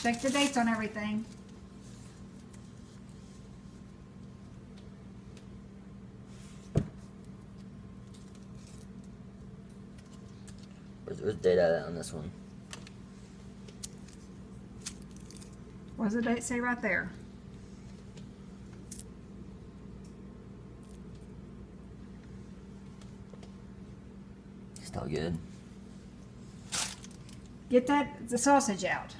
Check the dates on everything. Where's the date at on this one? What does the date say right there? Still good. Get the sausage out.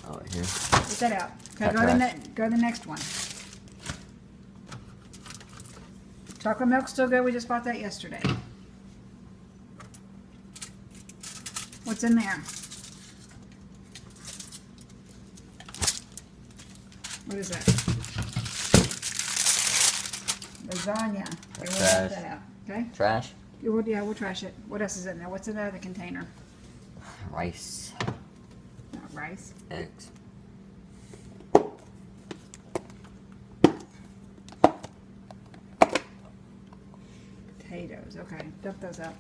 Oh, right here. Get that out. Okay, That go to, trash. go to the next one. Chocolate milk's still good. We just bought that yesterday. What's in there? What is that? Lasagna. Okay, we'll That's get trash. that out. Okay? Trash. Yeah, we'll trash it. What else is in there? What's in the other container? Rice. Not rice. Eggs. Potatoes. Okay, dump those out.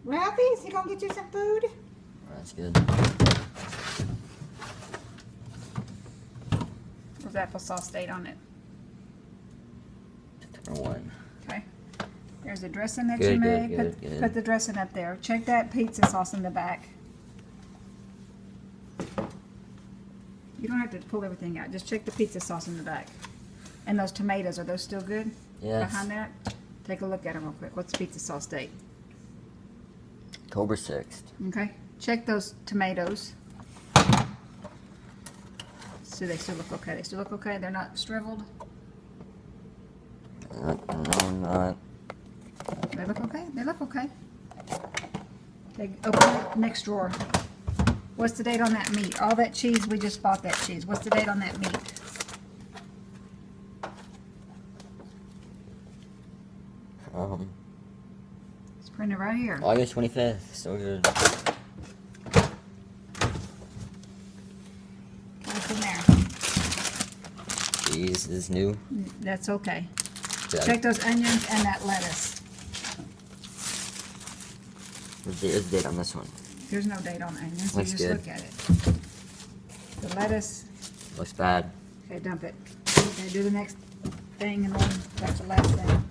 Ralphie's, you gonna get you some food? That's good. Where's the applesauce date on it? September 1. Okay. There's the dressing that Good, you good, made. good, good. Put the dressing up there. Check that pizza sauce in the back. You don't have to pull everything out. Just check the pizza sauce in the back. And those tomatoes, are those still good? Yes. Behind that? Take a look at them real quick. What's the pizza sauce date? October 6th. Okay. Check those tomatoes. So they still look okay. They still look okay? They're not shriveled? No, not. They look okay? They look okay. Okay, open the next drawer. What's the date on that meat? All that cheese, we just bought that cheese. What's the date on that meat? It's printed right here. August 25th. So good. What's in there? Cheese is new. That's okay. Yeah. Check those onions and that lettuce. There's the date on this one. There's no date on onions, so you Looks just good. look at it. The lettuce, Looks bad. okay, dump it. Okay, do the next thing and then that's the last thing.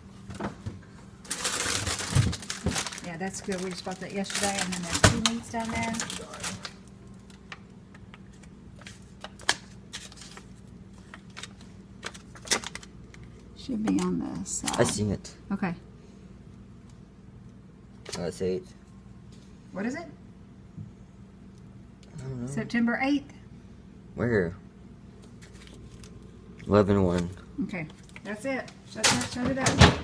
Yeah, that's good. We just bought that yesterday, and then there's 2 meats down there. Should be on the side. I seen it. Okay. Oh, it's 8. What is it? I don't know. September 8th? Where? 11/1. Okay. That's it. Shut it up.